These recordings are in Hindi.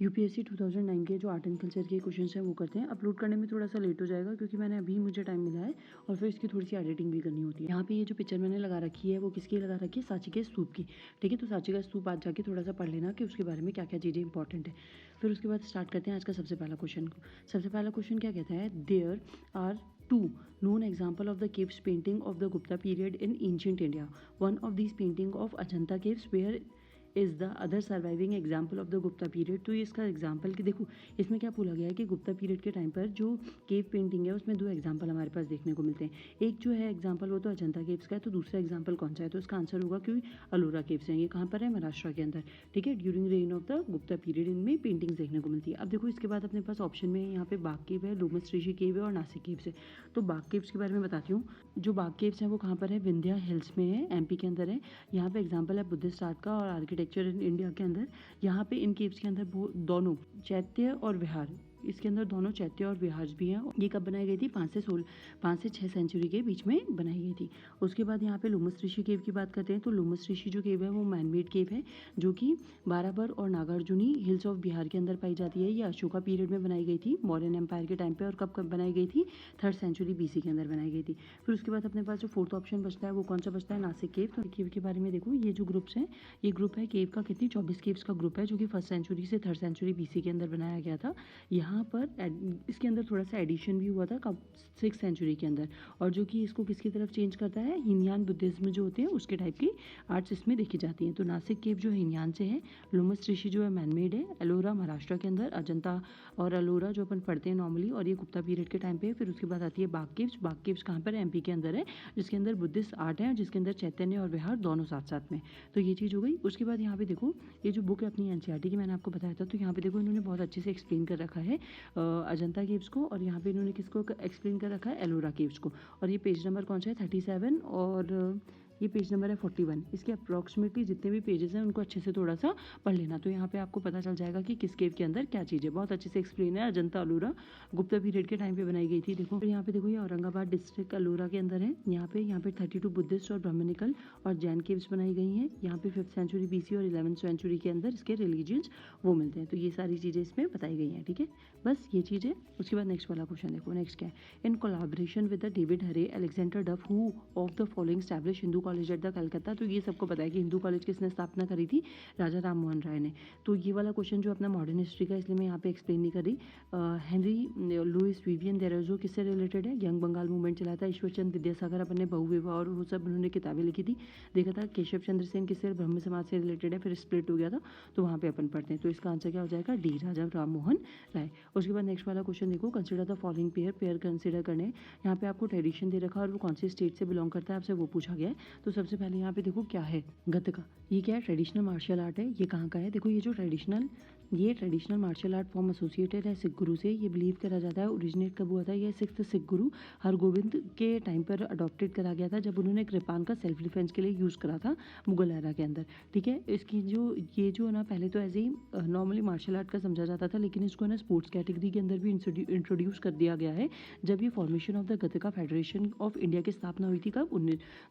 यूपीएससी 2009 के जो आर्ट एंड कल्चर के क्वेश्चन हैं वो करते हैं। अपलोड करने में थोड़ा सा लेट हो जाएगा क्योंकि मैंने अभी मुझे टाइम मिला है और फिर इसकी थोड़ी सी एडिटिंग भी करनी होती है। यहाँ पे ये जो पिक्चर मैंने लगा रखी है वो किसकी लगा रखी है, सांची के स्तूप की। ठीक है, तो सांची का स्तूप आज जाके थोड़ा सा पढ़ लेना कि उसके बारे में क्या क्या चीज़ें इंपॉर्टेंट है। फिर उसके बाद स्टार्ट करते हैं आज का सबसे पहला क्वेश्चन को। सबसे पहला क्वेश्चन क्या कहता है, there are two known example of the caves painting of the Gupta period in ancient India. One of these painting of Ajanta caves where is the other surviving example of the Gupta period. तो ये इसका एग्जाम्पल कि देखो इसमें क्या बोला गया है कि गुप्ता पीरियड के टाइम पर जो केव पेंटिंग है उसमें दो एग्जाम्पल हमारे पास देखने को मिलते हैं। एक जो है एग्जाम्पल वो तो अजंता केव्स का है, तो दूसरा एग्जाम्पल कौन सा है, तो इसका आंसर होगा क्योंकि अलोरा केव्स हैं। ये कहाँ पर है, महाराष्ट्र के अंदर। ठीक है, during rain of the Gupta period इनमें पेंटिंग्स देखने को मिलती है। अब देखो इसके बाद अपने पास ऑप्शन में यहाँ पे बाग केव है, लोमस ऋषि केव है और नासिक केव्स है। तो बाग केव्स के बारे में बताती हूँ। जो बाग केव्स हैं वो कहाँ पर है, विंध्या हिल्स में है, एमपी के अंदर है। यहाँ पे एग्जाम्पल है बुद्धिस्ट आर्ट का और आर्किटेक्चर इन इंडिया के अंदर। यहाँ पे इन केव्स के अंदर दोनों चैत्य और विहार, इसके अंदर दोनों चैत्य और विहार भी हैं। ये कब बनाई गई थी, 5 से 6 सेंचुरी के बीच में बनाई गई थी। उसके बाद यहाँ पे लोमस ऋषि केव की बात करते हैं। तो लोमस ऋषि जो केव है वो मैनमेड केव है जो कि बाराबर और नागार्जुनी हिल्स ऑफ बिहार के अंदर पाई जाती है। ये अशोका पीरियड में बनाई गई थी, मौर्यन एम्पायर के टाइम पे। और कब बनाई गई थी, 3rd सेंचुरी बीसी के अंदर बनाई गई थी। फिर उसके बाद अपने पास जो फोर्थ ऑप्शन बचता है वो कौन सा बचता है, नासिक केव। तो केव के बारे में देखो, ये जो ग्रुप्स हैं, ये ग्रुप है केव का, कितनी 24 केव्स का ग्रुप है जो कि 1st सेंचुरी से 3rd सेंचुरी बीसी के अंदर बनाया गया था। यहाँ पर इसके अंदर थोड़ा सा एडिशन भी हुआ था कब, 6th सेंचुरी के अंदर। और जो कि इसको किसकी तरफ चेंज करता है, हिनयान बुद्धिज्म जो होते हैं उसके टाइप की आर्ट्स इसमें देखी जाती हैं। तो नासिक केव जो हिनयान से है, लोमस ऋषि जो है मैनमेड है, एलोरा महाराष्ट्र के अंदर, अजंता और एलोरा जो अपन पढ़ते हैं नॉर्मली, और ये गुप्ता पीरियड के टाइम पे। फिर उसके बाद आती है बाग केव्स। बाग केव्स कहाँ पर, एमपी के अंदर है, जिसके अंदर बुद्धिस्ट आर्ट है, जिसके अंदर चैतन्य और विहार दोनों साथ साथ में। तो ये चीज़ हो गई। उसके बाद यहाँ पे देखो, ये जो बुक है अपनी एनसीईआरटी की मैंने आपको बताया था, तो यहाँ पे देखो इन्होंने बहुत अच्छे से एक्सप्लेन कर रखा है अजंता केव्स को, और यहाँ पे इन्होंने किसको एक्सप्लेन कर रखा है, एलोरा केव्स को। और ये पेज नंबर कौन सा है, 37, और ये पेज नंबर है 41। इसके अप्रॉक्सीमेटली जितने भी पेजेस हैं उनको अच्छे से थोड़ा सा पढ़ लेना, तो यहाँ पे आपको पता चल जाएगा कि किस केव के अंदर क्या चीज़ है। बहुत अच्छे से एक्सप्लेन है। अजंता एलोरा गुप्ता पीरियड के टाइम पे बनाई गई थी। देखो यहाँ पे देखो, ये औरंगाबाद डिस्ट्रिक्ट एलोरा के अंदर है। यहाँ पे 32 बुद्धिस्ट और ब्राह्मणिकल और जैन केव्स बनाई गई हैं। यहाँ पे 5th सेंचुरी बीसी और 11th सेंचुरी के अंदर इसके रिलीजियंस वो मिलते हैं। तो ये सारी चीज़ें इसमें बताई गई हैं। ठीक है, बस ये चीज़ है। उसके बाद नेक्स्ट वाला क्वेश्चन देखो, नेक्स्ट क्या है, in collaboration with the David Hare, Alexander Duff, who of the following established Hindu college at the Calcutta. तो ये सबको पता है कि हिंदू कॉलेज किसने स्थापना करी थी, राजा राम मोहन राय ने। तो ये वाला क्वेश्चन जो अपना मॉडर्न हिस्ट्री का, इसलिए मैं यहाँ पे एक्सप्लेन नहीं कर रही। हेनरी लुइस विवियन देरेजो किससे रिलेटेड है, यंग बंगाल मूवमेंट चलाया था। ईश्वर चंद्र विद्यासागर अपन ने बहुविवाह और वो सब उन्होंने किताबें लिखी थी, देखा था। केशव चंद्र सेन किससे, ब्रह्म समाज से रिलेटेड है, फिर स्प्लिट हो गया था, तो वहाँ पे अपन पढ़ते हैं। तो इसका आंसर क्या हो जाएगा, डी, राजा राम मोहन राय। उसके बाद नेक्स्ट वाला क्वेश्चन देखो, consider the following pair consider करने। यहाँ पे आपको ट्रेडिशन दे रखा है और वो कौन सी स्टेट से बिलोंग करता है आपसे वो पूछा गया है। तो सबसे पहले यहाँ पे देखो क्या है, गतका। ये क्या है, ट्रेडिशनल मार्शल आर्ट है। ये कहाँ का है, देखो ये जो traditional martial art form associated है सिख गुरु से। ये बिलीव करा जाता है ओरिजिनेट कब हुआ था, ये 6th सिख गुरु हरगोबिंद के टाइम पर अडॉप्टेड करा गया था, जब उन्होंने कृपान का सेल्फ डिफेंस के लिए यूज़ करा था मुगल एरा के अंदर। ठीक है, इसकी ये जो ना पहले तो ऐसे ही नॉर्मली मार्शल आर्ट का समझा जाता था, लेकिन इसको ना स्पोर्ट्स कैटेगरी के अंदर भी इंट्रोड्यूस कर दिया गया है जब ये formation of the Gatka federation of India की स्थापना हुई थी, कब,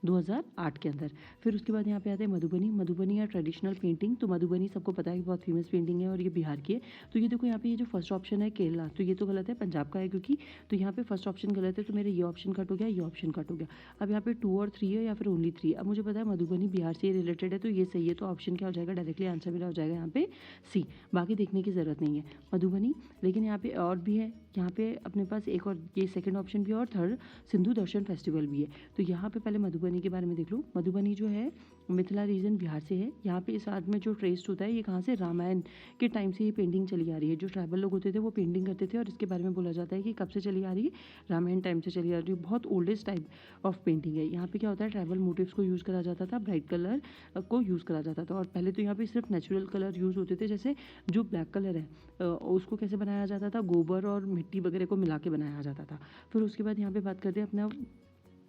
2008 के अंदर। फिर उसके बाद यहाँ पे आते हैं मधुबनी या ट्रेडिशनल पेंटिंग। तो मधुबनी सबको पता है कि बहुत फेमस पेंटिंग है और ये बिहार की है। तो ये देखो यहाँ पे ये जो फर्स्ट ऑप्शन है केरला, तो ये तो गलत है, पंजाब का है क्योंकि। तो यहाँ पे फर्स्ट ऑप्शन गलत है, तो मेरे ये ऑप्शन कट हो गया, ये ऑप्शन कट हो गया। अब यहाँ पे 2 और 3 है या फिर ओनली 3। अब मुझे पता है मधुबनी बिहार से रिलेटेड है, तो ये सही है। तो ऑप्शन क्या हो जाएगा, डायरेक्टली आंसर मेरा हो जाएगा यहाँ पे सी। बाकी देखने की जरूरत नहीं है, मधुबनी। लेकिन यहाँ पे और भी है, यहाँ पे अपने पास एक और, ये सेकंड ऑप्शन भी है, और थर्ड सिंधु दर्शन फेस्टिवल भी है। तो यहाँ पे पहले मधुबनी के बारे में देख लो। मधुबनी जो है मिथिला रीजन बिहार से है। यहाँ पे इस आर्ट में जो ट्रेस्ड होता है ये कहाँ से, रामायण के टाइम से ये पेंटिंग चली आ रही है। जो ट्राइबल लोग होते थे वो पेंटिंग करते थे, और इसके बारे में बोला जाता है कि कब से चली आ रही है, रामायण टाइम से चली आ रही है। बहुत ओल्डेस्ट टाइप ऑफ पेंटिंग है। यहाँ पे क्या होता है, ट्राइबल मोटिव्स को यूज़ करा जाता था, ब्राइट कलर को यूज़ करा जाता था। और पहले तो यहाँ पे सिर्फ नेचुरल कलर यूज़ होते थे, जैसे जो ब्लैक कलर है उसको कैसे बनाया जाता था, गोबर और मिट्टी वगैरह को मिला के बनाया जाता था। फिर उसके बाद यहाँ पे बात करते हैं अपना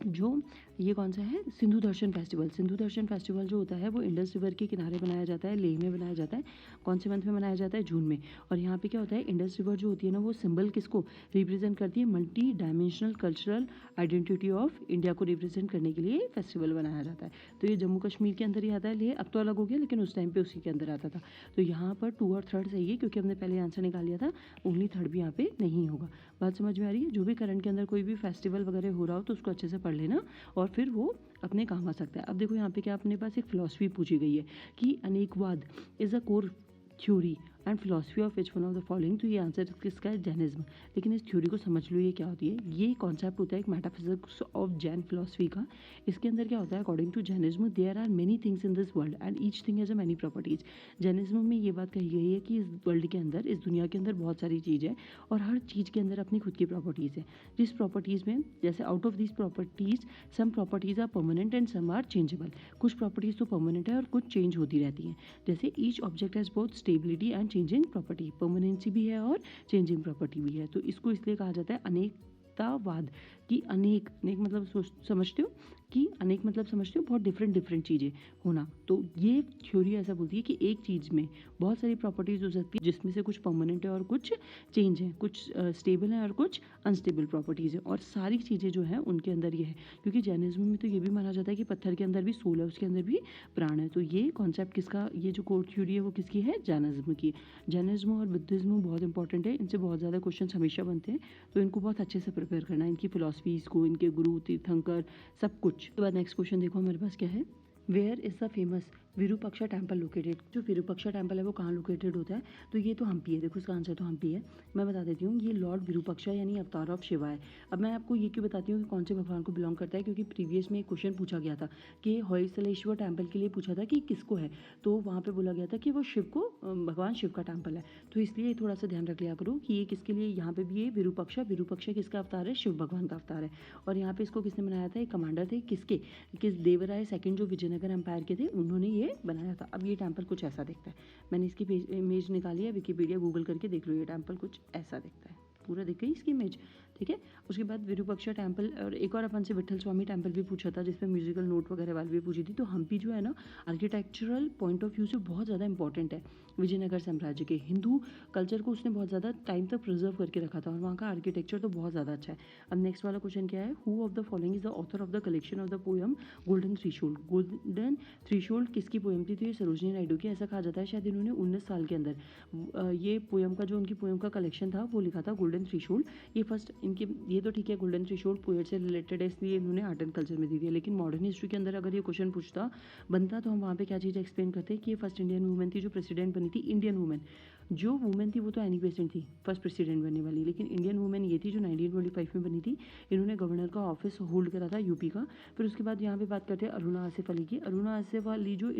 जो ये कौन सा है, सिंधु दर्शन फेस्टिवल। सिंधु दर्शन फेस्टिवल जो होता है वो इंडस रिवर के किनारे बनाया जाता है, लेह में बनाया जाता है। कौन से मंथ में मनाया जाता है, जून में। और यहाँ पे क्या होता है, इंडस रिवर जो होती है ना वो सिंबल किसको रिप्रेजेंट करती है, multi dimensional cultural identity of India को रिप्रेजेंट करने के लिए फेस्टिवल बनाया जाता है। तो ये जम्मू कश्मीर के अंदर ही आता है, लेह अब तो अलग हो गया लेकिन उस टाइम पे उसी के अंदर आता था। तो यहाँ पर 2 और 3 सही है क्योंकि हमने पहले आंसर निकाल लिया था, ओनली 3 भी यहाँ पे नहीं होगा। बात समझ में आ रही है। जो भी करंट के अंदर कोई भी फेस्टिवल वगैरह हो रहा हो तो उसको अच्छे से पढ़ लेना और फिर वो अपने काम आ सकता है। अब देखो यहाँ पे क्या अपने पास एक फिलॉसफी पूछी गई है कि Anekavada is a core theory and philosophy of which one of the following. तो ये आंसर किसका है, जैनिज्म। लेकिन इस थ्योरी को समझ लो ये क्या होती है। ये कॉन्सेप्ट होता है एक मेटाफिजिक्स ऑफ जैन फिलोसफी का। इसके अंदर क्या होता है, according to Jainism there are many things in this world and each thing has a many properties. Jainism में ये बात कही गई है कि इस वर्ल्ड के अंदर, इस दुनिया के अंदर बहुत सारी चीज़ है और हर चीज़ के अंदर अपनी खुद की प्रॉपर्टीज़ है। जिस प्रॉपर्टीज़ में, जैसे out of this properties some properties are permanent and some are changeable. कुछ प्रॉपर्टीज़ तो परमानेंट है और कुछ चेंज होती रहती हैं। जैसे each object has both stability and changing property, permanency भी है और चेंजिंग प्रॉपर्टी भी है। तो इसको इसलिए कहा जाता है अनेकतावाद कि अनेक, अनेक मतलब समझते हो कि अनेक मतलब समझते हो बहुत डिफरेंट डिफरेंट चीज़ें होना। तो ये थ्योरी ऐसा बोलती है कि एक चीज़ में बहुत सारी प्रॉपर्टीज़ हो सकती है जिसमें से कुछ परमानेंट है और कुछ चेंज है, कुछ स्टेबल है और कुछ अनस्टेबल प्रॉपर्टीज़ है। और सारी चीज़ें जो हैं उनके अंदर ये है, क्योंकि जैनिज्म में तो ये भी माना जाता है कि पत्थर के अंदर भी सोल है, उसके अंदर भी प्राण है। तो ये कॉन्सेप्ट किसका, ये जो कोर थ्योरी है वो किसकी है, जैनिज्म की। जैनिज्म और बुद्धिज्म बहुत इंपॉर्टेंट है, इनसे बहुत ज़्यादा क्वेश्चन हमेशा बनते हैं। तो इनको बहुत अच्छे से प्रिपेयर करना है, इनकी फिलॉसफीज़ को, इनके गुरु तीर्थंकर सब कुछ। उसके बाद नेक्स्ट क्वेश्चन देखो हमारे पास क्या है, where is the famous Virupaksha temple located. जो विरूपाक्षा टेम्पल है वो कहाँ लोकेटेड होता है, तो ये तो हम्पी है। देखो इसका आंसर तो हम्पी है। मैं बता देती हूँ, ये लॉर्ड विरूपाक्षा यानी अवतार ऑफ शिवा है। अब मैं आपको ये क्यों बताती हूँ कि कौन से भगवान को बिलोंग करता है, क्योंकि प्रीवियस में एक क्वेश्चन पूछा गया था कि होयसलेश्वर टेम्पल के लिए पूछा था कि किसको है, तो वहाँ पे बोला गया था कि वो शिव को, भगवान शिव का टेम्पल है। तो इसलिए थोड़ा सा ध्यान रख लिया करो कि ये किसके लिए, यहाँ पे भी ये विरूपाक्षा, विरूपाक्षा किसका अवतार है, शिव भगवान का अवतार है। और यहाँ पे इसको किसने बनाया था, एक कमांडर थे, किस देवराय सेकंड जो विजयनगर एम्पायर के थे उन्होंने ये बनाया था। अब ये टेम्पल कुछ ऐसा दिखता है, मैंने इसकी इमेज निकाली है, विकीपीडिया गूगल करके देख लो। ये टेम्पल कुछ ऐसा दिखता है, पूरा दिख गई इसकी इमेज, ठीक है। उसके बाद विरूपाक्षा टेम्पल, और एक और अपन से विठल स्वामी टेम्पल भी पूछा था जिसमें म्यूजिकल नोट वगैरह वाली भी पूछी थी। तो हम्पी जो है ना आर्किटेक्चरल पॉइंट ऑफ व्यू से बहुत ज़्यादा इंपॉर्टेंट है। विजयनगर साम्राज्य के हिंदू कल्चर को उसने बहुत ज़्यादा टाइम तक प्रिजर्व करके रखा था और वहाँ का आर्किटेक्चर तो बहुत ज़्यादा अच्छा है। अब नेक्स्ट वाला क्वेश्चन क्या है, who of the following is the author of the collection of the poem golden threshold. Golden threshold किसकी पोएम थी, तो ये सरोजनी नायडू की। ऐसा कहा जाता है शायद इन्होंने 19 साल के अंदर ये पोएम का, जो उनकी पोएम का कलेक्शन था वो लिखा था, गोल्डन थ्रीशोल्ड। ये फर्स्ट इनके, ये तो ठीक है गोल्डन थ्रीशोल्ड पोएट से रिलेटेड है इसलिए इन्होंने आर्ट एंड कल्चर में दी थी। लेकिन मॉडर्न हिस्ट्री के अंदर अगर ये क्वेश्चन पूछता बनता तो हम वहाँ पे क्या चीज़ एक्सप्लेन करते हैं कि ये फर्स्ट इंडियन वुमेन थी जो प्रेसिडेंट बनी थी। इंडियन वुमेन, जो वुमेन थी वो तो एनी बेसेंट थी फर्स्ट प्रेसिडेंट बनने वाली, लेकिन इंडियन वुमेन ये थी जो 1925 में बनी थी। इन्होंने गवर्नर का ऑफिस होल्ड करा था यूपी का। फिर उसके बाद यहाँ पे बात करते हैं अरुणा आसिफ अली की। अरुणा आसिफ अली जो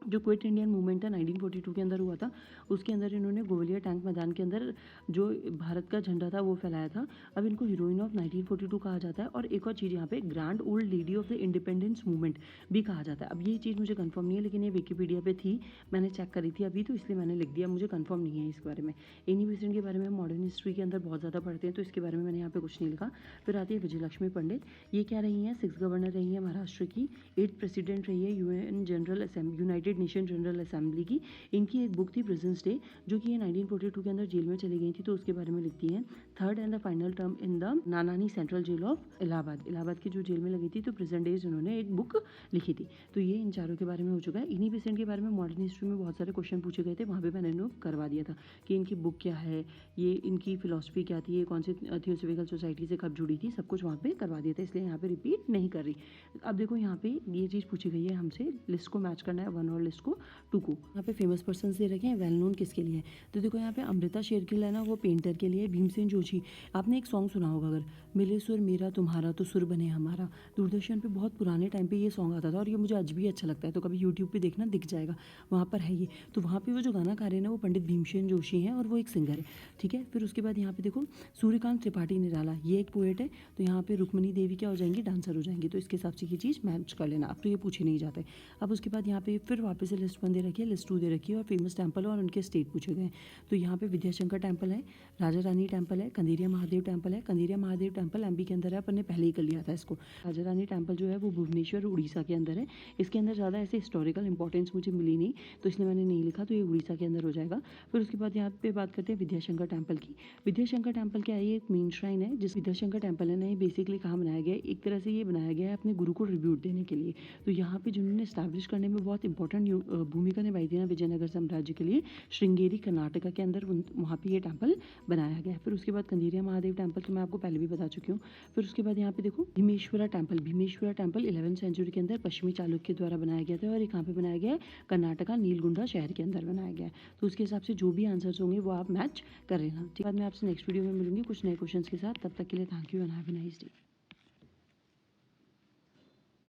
जो क्विट इंडियन मूवमेंट था 1942 के अंदर हुआ था, उसके अंदर इन्होंने ग्वालियर टैंक मैदान के अंदर जो भारत का झंडा था वो फैलाया था। अब इनको हीरोइन ऑफ 1942 कहा जाता है। और एक और चीज़ यहाँ पे grand old lady of the independence movement भी कहा जाता है। अब ये चीज़ मुझे कंफर्म नहीं है लेकिन ये विकीपीडिया पे थी, मैंने चेक करी थी अभी, तो इसलिए मैंने लिख दिया, मुझे कंफर्म नहीं है इस बारे में। एनी बेसेंट के बारे में मॉडर्न हिस्ट्री के अंदर बहुत ज़्यादा पढ़ते हैं तो इसके बारे में मैंने यहाँ पे कुछ नहीं लिखा। फिर आती है विजयलक्ष्मी पंडित। ये क्या रही हैं, 6 गवर्नर रही है महाराष्ट्र की, 8 प्रेसिडेंट रही है UN general assembly, United nation general assembly की। इनकी एक बुक थी प्रेजेंस डे, जो कि ये 1942 के अंदर जेल में चली गई थी, तो उसके बारे में लिखती हैं। Third and the final term in the Naini central jail of Allahabad, Allahabad की जो जेल में लगी थी, तो प्रेजेंट डेज उन्होंने एक बुक लिखी थी। तो ये इन चारों के बारे में हो चुका है। इन्हीं पेशेंट के बारे में मॉडर्न हिस्ट्री में बहुत सारे क्वेश्चन पूछे गए थे, वहाँ पे मैंने नोट करवा दिया था कि इनकी बुक क्या है, ये इनकी फिलॉसफी क्या थी, ये कौन सी थियोसॉफिकल सोसाइटी से कब जुड़ी थी, सब कुछ वहाँ पे करवा दिया था, इसलिए यहाँ पे रिपीट नहीं कर रही। अब देखो यहाँ पे ये चीज़ पूछी गई है हमसे, लिस्ट को मैच करना है 1 और लिस्ट को 2 को। यहाँ पे फेमस पर्सन दे रखे हैं, वेल नोन किसके लिए है, तो देखो यहाँ पे अमृता शेरगिल है ना, वो पेंटर के लिए। भीमसेन जोशी, आपने एक सॉन्ग सुना होगा अगर, मिले सुर मेरा तुम्हारा तो सुर बने हमारा, दूरदर्शन पे बहुत पुराने टाइम पे ये सॉन्ग आता था और ये मुझे आज भी अच्छा लगता है, तो कभी यूट्यूब पे देखना दिख जाएगा, वहाँ पर है ये। तो वहाँ पे वो जो गाना गा रहे हैं ना वो पंडित भीमसेन जोशी हैं और वो एक सिंगर है, ठीक है। फिर उसके बाद यहाँ पे देखो सूर्यकांत त्रिपाठी निराला, ये एक पोएट है। तो यहाँ पे रुक्मिणी देवी क्या हो जाएंगी, डांसर हो जाएंगी, तो इसके हिसाब से ये चीज़ मैच कर लेना। अब तो ये पूछे नहीं जाते। अब उसके बाद यहाँ पे फिर वापस से लिस्ट 1 दे रखी है, लिस्ट 2 दे रखी है और फेमस टेम्पल और उनके स्टेट पूछे गए हैं। तो यहाँ पे विद्याशंकर टेम्पल है, राजा रानी टेम्पल है, कंदेरिया महादेव टेम्पल है। कंदेरिया महादेव टेम्पल एमपी के अंदर है, अपन ने पहले ही कर लिया था इसको। राजा रानी टेम्पल जो है वो भुवनेश्वर उड़ीसा के अंदर है। इसके अंदर ज़्यादा ऐसे हिस्टोरिकल इंपॉर्टेंस मुझे मिली नहीं, तो इसलिए मैंने नहीं लिखा, तो ये उड़ीसा के अंदर हो जाएगा। फिर उसके बाद यहाँ पे बात करते हैं विद्याशंकर टेम्पल की। विद्याशंकर टेम्पल क्या है, ये एक मेन श्राइन है। जिस विद्याशंकर टेम्पल है ना, ये बेसिकली कहाँ बनाया गया है, एक तरह से ये बनाया गया है अपने गुरु को ट्रिब्यूट देने के लिए। तो यहाँ पे जिन्होंने स्टैब्लिश करने में बहुत इंपॉर्टेंट भूमिका निभाई थी ना विजयनगर साम्राज्य के लिए, श्रृंगेरी कर्नाटका के अंदर वहाँ पे ये टेम्पल बनाया गया है। फिर उसके बाद कंदेरिया महादेव टेम्पल तो मैं आपको पहले भी बता चुकी हूँ। फिर उसके बाद यहाँ पे देखो भीमेश्वरा टेम्पल। भीमेश्वरा टेम्पल 11वीं सेंचुरी के अंदर पश्चिमी चालुक्य द्वारा बनाया गया था और ये कहाँ पे बनाया गया है, कर्नाटका नीलगुंडा शहर के अंदर बनाया गया है। तो उसके हिसाब से जो भी आंसर्स होंगे वो आप मैच कर लेना। ठीक है, बाद मैं आपसे नेक्स्ट वीडियो में मिलूंगी कुछ नए क्वेश्चंस के साथ। तब तक के लिए thank you and have a nice day.